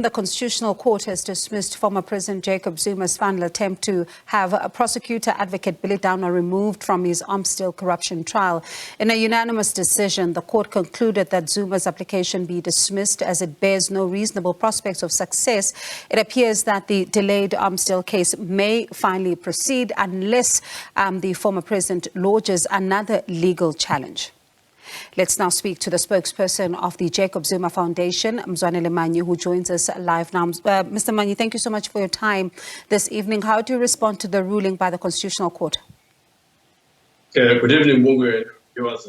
The Constitutional Court has dismissed former President Jacob Zuma's final attempt to have a prosecutor advocate Billy Downer removed from his Armsdale corruption trial. In a unanimous decision, the court concluded that Zuma's application be dismissed as it bears no reasonable prospects of success. It appears that the delayed Armsdale case may finally proceed unless the former president lodges another legal challenge. Let's now speak to the spokesperson of the Jacob Zuma Foundation, Mzwanele Manyi, who joins us live now. Mr. Manyi, thank you so much for your time this evening. How do you respond to the ruling by the Constitutional Court? Good evening, Mungu.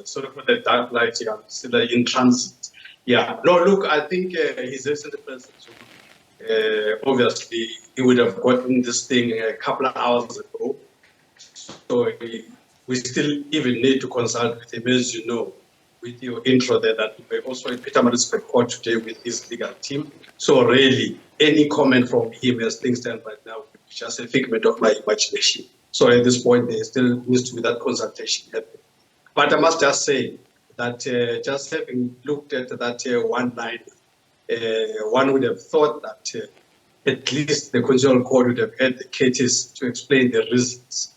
Sorry for the dark light here. I'm still in transit. Yeah. No, look, I think His Excellency President, obviously, he would have gotten this thing a couple of hours ago. So we still even need to consult with him, as you know, with your intro there, that we're also in Pietermaritzburg Court today with his legal team. So really, any comment from him as things stand right now is just a figment of my imagination. So at this point, there still needs to be that consultation happening. But I must just say that just having looked at that one line, one would have thought that at least the Constitutional Court would have had the cases to explain the reasons,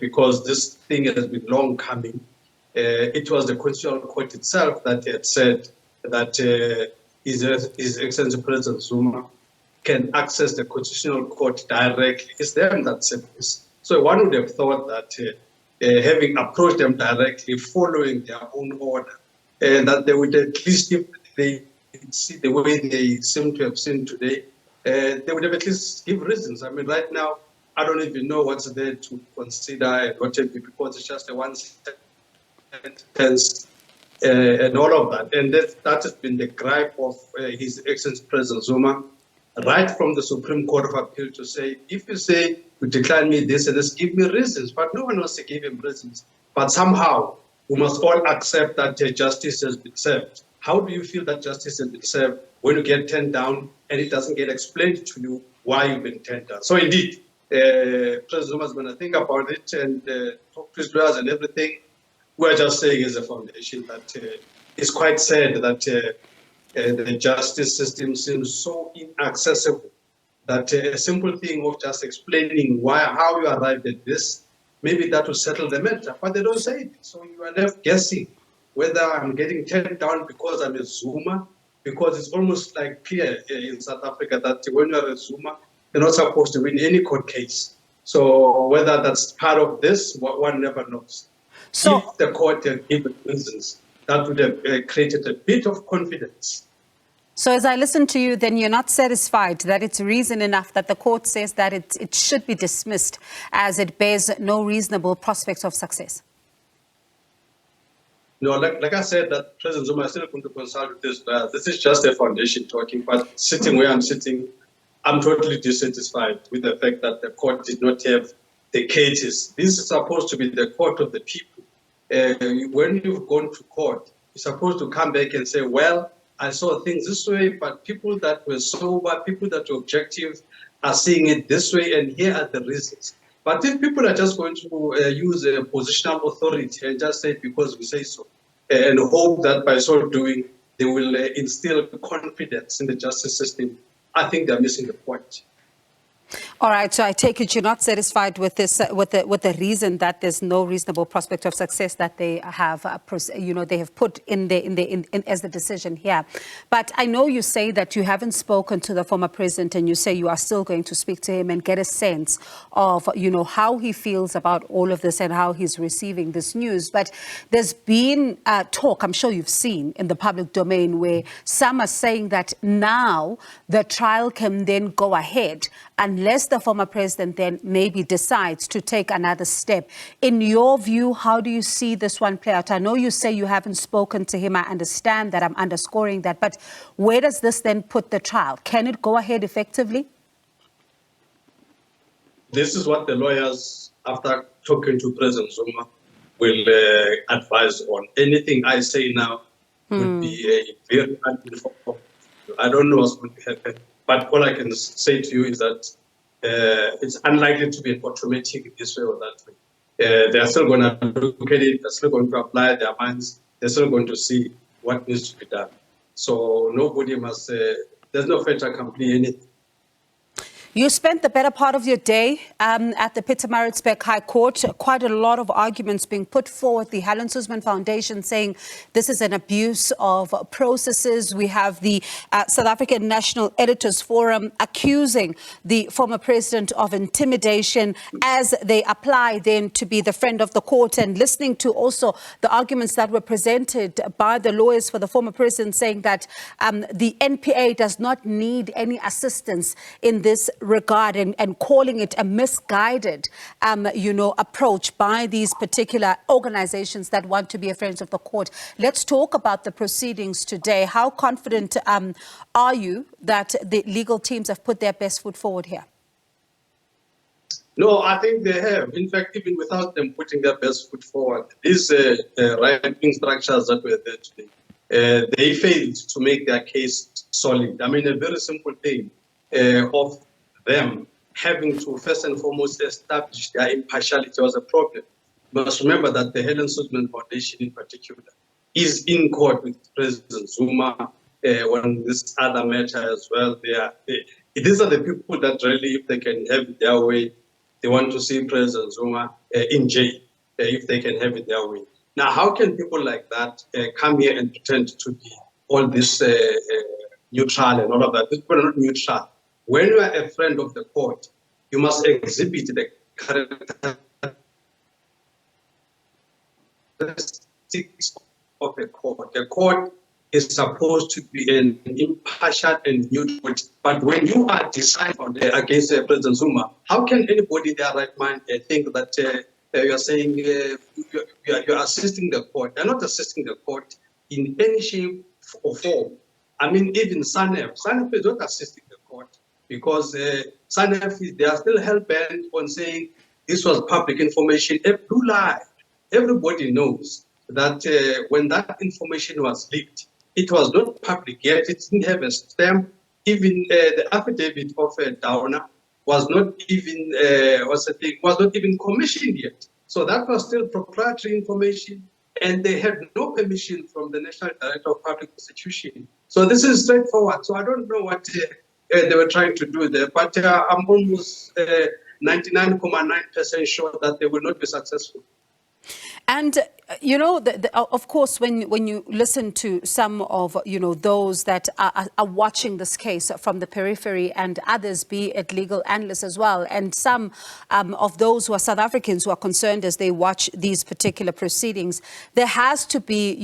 because this thing has been long coming. It was the Constitutional Court itself that had said that His Excellency President Zuma can access the Constitutional Court directly. It's them that said this. So one would have thought that having approached them directly, following their own order, that they would at least, if they see the way they seem to have seen today, they would have at least give reasons. I mean, right now, I don't even know what's there to consider and what have you, because it's just a one sentence and all of that. And that has been the gripe of His Excellency President Zuma, right from the Supreme Court of Appeal, to say, if you say you decline me this and this, give me reasons. But no one wants to give him reasons. But somehow we must all accept that justice has been served. How do you feel that justice has been served when you get turned down and it doesn't get explained to you why you've been turned down? So indeed, President Zuma is going to think about it and talk to his lawyers and everything. We're just saying as a foundation that it's quite sad that the justice system seems so inaccessible that a simple thing of just explaining how you arrived at this, maybe that will settle the matter, but they don't say it. So you are left guessing whether I'm getting turned down because I'm a Zuma, because it's almost like clear in South Africa that when you're a Zuma, you're not supposed to win any court case. So whether that's part of this, one never knows. So, if the court had given reasons, that would have created a bit of confidence. So as I listen to you, then you're not satisfied that it's reason enough that the court says that it should be dismissed as it bears no reasonable prospects of success? No, like I said, that President Zuma is still going to consult with this. This is just a foundation talking, but sitting where I'm sitting, I'm totally dissatisfied with the fact that the court did not have the cases. This is supposed to be the court of the people. When you've gone to court, you're supposed to come back and say, well, I saw things this way, but people that were sober, people that were objective are seeing it this way, and here are the reasons. But if people are just going to use a positional authority and just say because we say so, and hope that by so doing, they will instill confidence in the justice system, I think they're missing the point. All right, so I take it you're not satisfied with this, with the reason that there's no reasonable prospect of success that they have, they have put in as the decision here. But I know you say that you haven't spoken to the former president, and you say you are still going to speak to him and get a sense of, how he feels about all of this and how he's receiving this news. But there's been talk, I'm sure you've seen in the public domain, where some are saying that now the trial can then go ahead unless the former president then maybe decides to take another step. In your view, how do you see this one play out? I know you say you haven't spoken to him. I understand that. I'm underscoring that. But where does this then put the trial? Can it go ahead effectively? This is what the lawyers, after talking to President Zuma, will advise on. Anything I say now would be very uninformed. I don't know what's going to happen. But all I can say to you is that it's unlikely to be automatic this way or that way. They are still going to look at it, they're still going to apply their minds, they're still going to see what needs to be done. So nobody must There's no fait accompli anything. You spent the better part of your day at the Pietermaritzburg High Court. Quite a lot of arguments being put forward. The Helen Suzman Foundation saying this is an abuse of processes. We have the South African National Editors Forum accusing the former president of intimidation as they apply then to be the friend of the court, and listening to also the arguments that were presented by the lawyers for the former president saying that the NPA does not need any assistance in this regard, and calling it a misguided, approach by these particular organizations that want to be friends of the court. Let's talk about the proceedings today. How confident are you that the legal teams have put their best foot forward here? No, I think they have. In fact, even without them putting their best foot forward, these right-wing structures that were there today, they failed to make their case solid. I mean, a very simple thing of them having to first and foremost establish their impartiality was a problem. You must remember that the Helen Suzman Foundation in particular is in court with President Zuma on this other matter as well. These are the people that really, if they can have it their way, they want to see President Zuma in jail, if they can have it their way. Now, how can people like that come here and pretend to be all this neutral and all of that? These people are not neutral. When you are a friend of the court, you must exhibit the characteristics of the court. The court is supposed to be an impartial and neutral. But when you are deciding against President Zuma, how can anybody in their right mind think that you are saying you are assisting the court? They're not assisting the court in any shape or form. I mean, even SANEF is not assisting the court, because SANEF, they are still hell-bent on saying this was public information. A blue lie. Everybody knows that when that information was leaked, it was not public yet. It didn't have a stamp. Even the affidavit of Downer was not even was not even commissioned yet. So that was still proprietary information, and they had no permission from the National Director of Public Prosecution. So this is straightforward. So I don't know what they were trying to do there, but I'm almost 99.9% sure that they will not be successful. And, of course, when you listen to some of, those that are watching this case from the periphery, and others, be it legal analysts as well, and some of those who are South Africans who are concerned as they watch these particular proceedings, there has to be,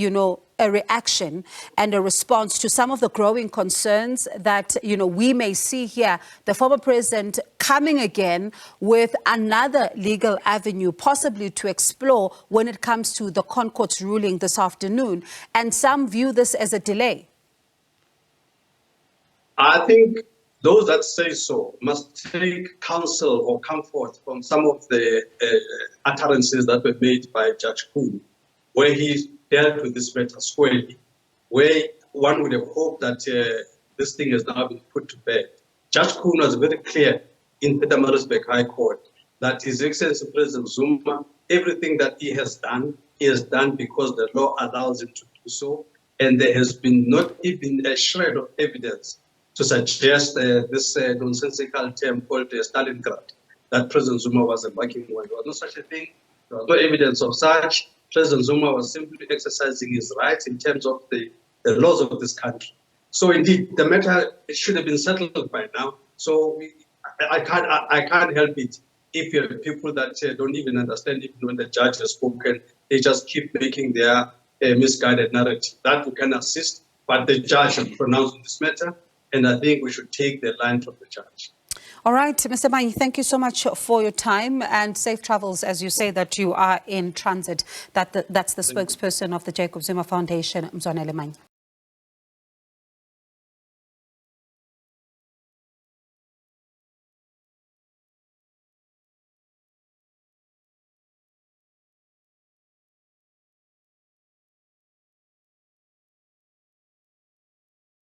a reaction and a response to some of the growing concerns that, we may see here. The former president coming again with another legal avenue, possibly to explore when it comes to the ConCourt's ruling this afternoon. And some view this as a delay. I think those that say so must take counsel or comfort from some of the utterances that were made by Judge Kuhn, where he dealt with this matter squarely, where one would have hoped that this thing has now been put to bed. Judge Kuhn was very clear in Pietermaritzburg High Court that His Excellency President Zuma, everything that he has done because the law allows him to do so, and there has been not even a shred of evidence to suggest this nonsensical term called Stalingrad that President Zuma was embarking on. There was no such a thing. There was no evidence of such. President Zuma was simply exercising his rights in terms of the laws of this country. So indeed, the matter should have been settled by now. So I can't help it if you have people that don't even understand even when the judge has spoken. They just keep making their misguided narrative. That we can assist, but the judge has pronounced on this matter, and I think we should take the line from the judge. All right, Mr. Manyi, thank you so much for your time, and safe travels as you say that you are in transit. That's the spokesperson of the Jacob Zuma Foundation, Mzwanele Manyi.